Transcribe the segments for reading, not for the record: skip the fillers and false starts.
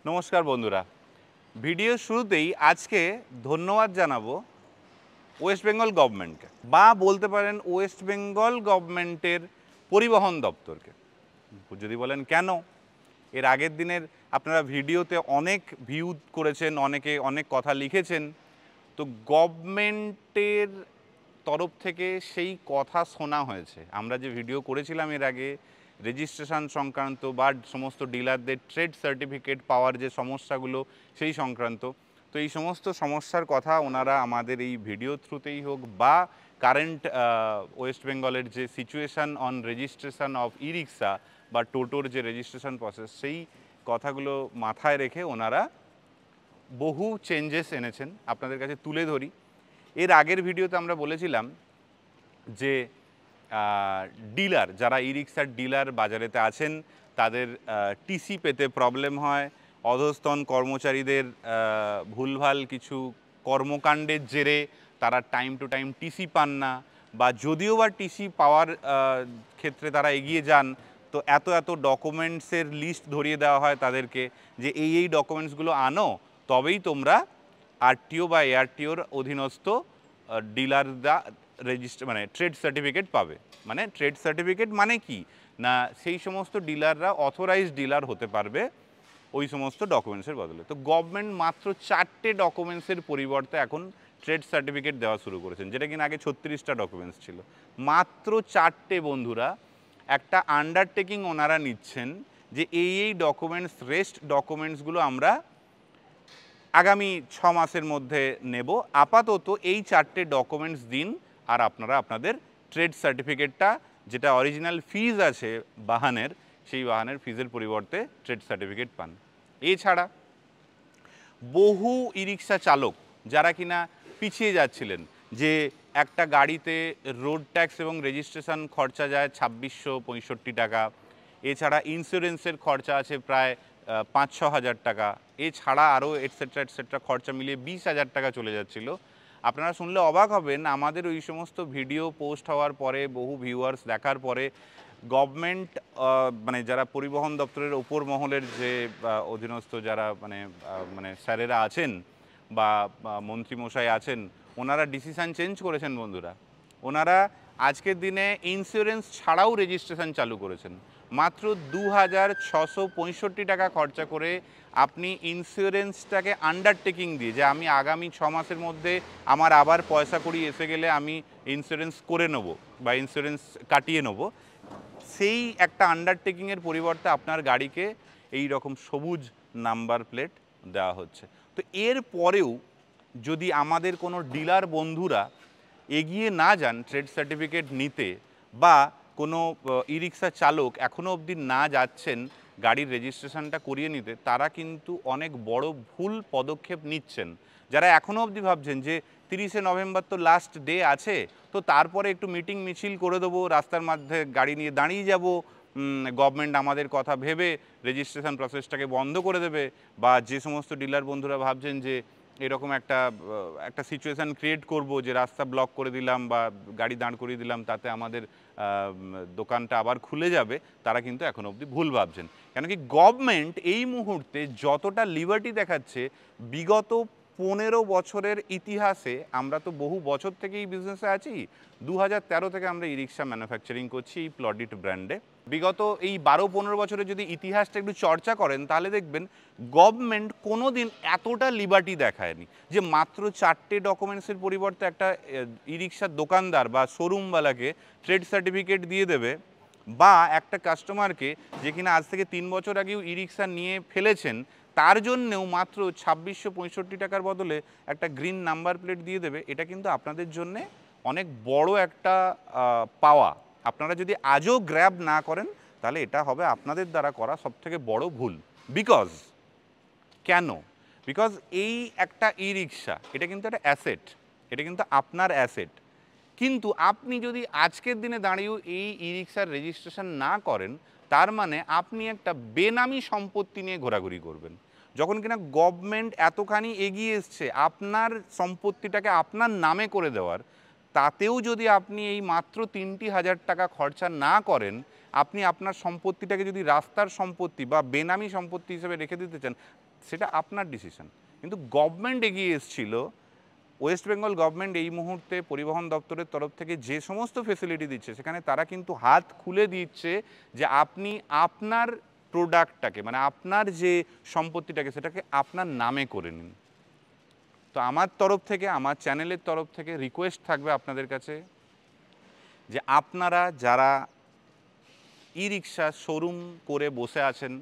নমস্কার বন্ধুরা, ভিডিও শুরুতেই আজকে ধন্যবাদ জানাবো ওয়েস্ট বেঙ্গল গভর্নমেন্টকে, বা বলতে পারেন ওয়েস্ট বেঙ্গল গভর্নমেন্টের পরিবহন দপ্তরকে। যদি বলেন কেন, এর আগের দিনের আপনারা ভিডিওতে অনেক ভিউ করেছেন, অনেকে অনেক কথা লিখেছেন। তো গভর্নমেন্টের তরফ থেকে সেই কথা শোনা হয়েছে। আমরা যে ভিডিও করেছিলাম এর আগে রেজিস্ট্রেশন সংক্রান্ত বা সমস্ত ডিলারদের ট্রেড সার্টিফিকেট পাওয়ার যে সমস্যাগুলো সেই সংক্রান্ত, তো এই সমস্ত সমস্যার কথা ওনারা আমাদের এই ভিডিও থ্রুতেই হোক বা কারেন্ট ওয়েস্ট বেঙ্গলের যে সিচুয়েশান অন রেজিস্ট্রেশন অফ ই রিক্সা বা টোটোর যে রেজিস্ট্রেশন প্রসেস, সেই কথাগুলো মাথায় রেখে ওনারা বহু চেঞ্জেস এনেছেন, আপনাদের কাছে তুলে ধরি। এর আগের ভিডিওতে আমরা বলেছিলাম যে ডিলার, যারা ই রিক্সার ডিলার বাজারেতে আছেন, তাদের টিসি পেতে প্রবলেম হয়, অধস্তন কর্মচারীদের ভুলভাল কিছু কর্মকাণ্ডের জেরে তারা টাইম টু টাইম টিসি পান না, বা যদিও বা টিসি পাওয়ার ক্ষেত্রে তারা এগিয়ে যান, তো এত এত ডকুমেন্টসের লিস্ট ধরিয়ে দেওয়া হয় তাদেরকে যে এই ডকুমেন্টসগুলো আনো, তবেই তোমরা আরটিও বা এআরটিওর অধীনস্থ ডিলাররা মানে ট্রেড সার্টিফিকেট পাবে। মানে ট্রেড সার্টিফিকেট মানে কি না, সেই সমস্ত ডিলাররা অথরাইজড ডিলার হতে পারবে ওই সমস্ত ডকুমেন্টসের বদলে। তো গভর্নমেন্ট মাত্র 4টে ডকুমেন্টসের পরিবর্তে এখন ট্রেড সার্টিফিকেট দেওয়া শুরু করেছেন, যেটা কিনা আগে 36টা ডকুমেন্টস ছিল। মাত্র 4টে বন্ধুরা, একটা আন্ডারটেকিং ওনারা নিচ্ছেন যে এই ডকুমেন্টস, রেস্ট ডকুমেন্টসগুলো আমরা আগামী 6 মাসের মধ্যে নেব। আপাতত এই 4টে ডকুমেন্টস দিন, আর আপনারা আপনাদের ট্রেড সার্টিফিকেটটা, যেটা অরিজিনাল ফিজ আছে বাহনের, সেই বাহনের ফিজের পরিবর্তে ট্রেড সার্টিফিকেট পান। এছাড়া বহু ই রিক্সা চালক যারা কিনা পিছিয়ে যাচ্ছিলেন, যে একটা গাড়িতে রোড ট্যাক্স এবং রেজিস্ট্রেশন খরচা যায় 2665 টাকা, এছাড়া ইন্স্যুরেন্সের খরচা আছে প্রায় 5-6 হাজার টাকা, এছাড়া আরও এটসেট্রা খরচা মিলিয়ে 20,000 টাকা চলে যাচ্ছিল। আপনারা শুনলে অবাক হবেন, আমাদের ওই সমস্ত ভিডিও পোস্ট হওয়ার পরে, বহু ভিউয়ার্স দেখার পরে গভর্নমেন্ট, মানে যারা পরিবহন দপ্তরের ওপর মহলের যে অধীনস্থ যারা মানে স্যারেরা আছেন বা মন্ত্রীমশাই আছেন, ওনারা ডিসিশান চেঞ্জ করেছেন বন্ধুরা। ওনারা আজকের দিনে ইন্স্যুরেন্স ছাড়াও রেজিস্ট্রেশন চালু করেছেন। মাত্র 2,665 টাকা খরচা করে আপনি ইন্স্যুরেন্সটাকে আন্ডারটেকিং দিয়ে, যে আমি আগামী 6 মাসের মধ্যে আমার আবার পয়সা কড়ি এসে গেলে আমি ইন্স্যুরেন্স করে নেব বা ইন্স্যুরেন্স কাটিয়ে নেব, সেই একটা আন্ডারটেকিংয়ের পরিবর্তে আপনার গাড়িকে এই রকম সবুজ নাম্বার প্লেট দেওয়া হচ্ছে। তো এর পরেও যদি আমাদের কোনো ডিলার বন্ধুরা এগিয়ে না যান ট্রেড সার্টিফিকেট নিতে, বা কোনো ই রিক্সা চালক এখনও অবধি না যাচ্ছেন গাড়ির রেজিস্ট্রেশনটা করিয়ে নিতে, তারা কিন্তু অনেক বড় ভুল পদক্ষেপ নিচ্ছেন। যারা এখনও অবধি ভাবছেন যে 30শে নভেম্বর তো লাস্ট ডে আছে, তো তারপরে একটু মিটিং মিছিল করে দেবো, রাস্তার মধ্যে গাড়ি নিয়ে দাঁড়িয়ে যাব, গভর্নমেন্ট আমাদের কথা ভেবে রেজিস্ট্রেশন প্রসেসটাকে বন্ধ করে দেবে, বা যে সমস্ত ডিলার বন্ধুরা ভাবছেন যে এরকম একটা সিচুয়েশান ক্রিয়েট করব যে রাস্তা ব্লক করে দিলাম বা গাড়ি দাঁড় করিয়ে দিলাম, তাতে আমাদের দোকানটা আবার খুলে যাবে, তারা কিন্তু এখন অবধি ভুল ভাবছেন। কেন কি গভর্নমেন্ট এই মুহূর্তে যতটা লিবার্টি দেখাচ্ছে, বিগত 15 বছরের ইতিহাসে, আমরা তো বহু বছর থেকে এই বিজনেসে আছি, 2013 থেকে আমরা ই রিক্সা ম্যানুফ্যাকচারিং করছি এই প্লডিট ব্র্যান্ডে। বিগত এই 12-15 বছরে যদি ইতিহাসটা একটু চর্চা করেন, তাহলে দেখবেন গভর্নমেন্ট কোনো দিন এতটা লিবার্টি দেখায়নি যে মাত্র 4টে ডকুমেন্টসের পরিবর্তে একটা ই রিক্সার দোকানদার বা শোরুমওয়ালাকে ট্রেড সার্টিফিকেট দিয়ে দেবে, বা একটা কাস্টমারকে যে কিনা আজ থেকে 3 বছর আগেও ই রিক্সা নিয়ে ফেলেছেন, তার জন্যেও মাত্র 2665 টাকার বদলে একটা গ্রিন নাম্বার প্লেট দিয়ে দেবে। এটা কিন্তু আপনাদের জন্যে অনেক বড় একটা পাওয়া। আপনারা যদি আজও গ্র্যাব না করেন, তাহলে এটা হবে আপনাদের দ্বারা করা সবথেকে বড় ভুল। বিকজ কেন? বিকজ এই একটা ই রিক্সা, এটা কিন্তু একটা অ্যাসেট, এটা কিন্তু আপনার অ্যাসেট। কিন্তু আপনি যদি আজকের দিনে দাঁড়িয়েও এই ই রিক্সার রেজিস্ট্রেশন না করেন, তার মানে আপনি একটা বেনামি সম্পত্তি নিয়ে ঘোরাঘুরি করবেন। যখন কিনা গভর্নমেন্ট এতখানি এগিয়ে এসছে আপনার সম্পত্তিটাকে আপনার নামে করে দেওয়ার, তাতেও যদি আপনি এই মাত্র 3টি হাজার টাকা খরচা না করেন, আপনি আপনার সম্পত্তিটাকে যদি রাস্তার সম্পত্তি বা বেনামি সম্পত্তি হিসেবে রেখে দিতে চান, সেটা আপনার ডিসিশন। কিন্তু গভর্নমেন্ট এগিয়ে এসেছিল, ওয়েস্ট বেঙ্গল গভর্নমেন্ট এই মুহূর্তে পরিবহন দপ্তরের তরফ থেকে যে সমস্ত ফেসিলিটি দিচ্ছে, সেখানে তারা কিন্তু হাত খুলে দিচ্ছে যে আপনি আপনার প্রোডাক্টটাকে, মানে আপনার যে সম্পত্তিটাকে, সেটাকে আপনার নামে করে নিন। তো আমার তরফ থেকে, আমার চ্যানেলের তরফ থেকে রিকোয়েস্ট থাকবে আপনাদের কাছে যে আপনারা যারা ই রিক্সা শোরুম করে বসে আছেন,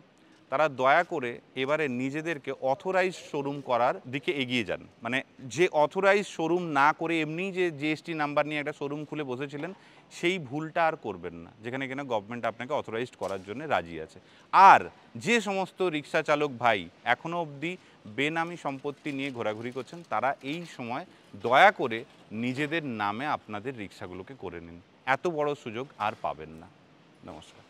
তারা দয়া করে এবারে নিজেদেরকে অথরাইজ শোরুম করার দিকে এগিয়ে যান। মানে যে অথরাইজ শোরুম না করে এমনি যে জিএসটি নাম্বার নিয়ে একটা শোরুম খুলে বসেছিলেন, সেই ভুলটা আর করবেন না, যেখানে কিনা গভর্নমেন্ট আপনাকে অথরাইজড করার জন্য রাজি আছে। আর যে সমস্ত রিক্সা চালক ভাই এখনও অবধি বেনামি সম্পত্তি নিয়ে ঘোরাঘুরি করছেন, তারা এই সময় দয়া করে নিজেদের নামে আপনাদের রিক্সাগুলোকে করে নিন। এত বড় সুযোগ আর পাবেন না। নমস্কার।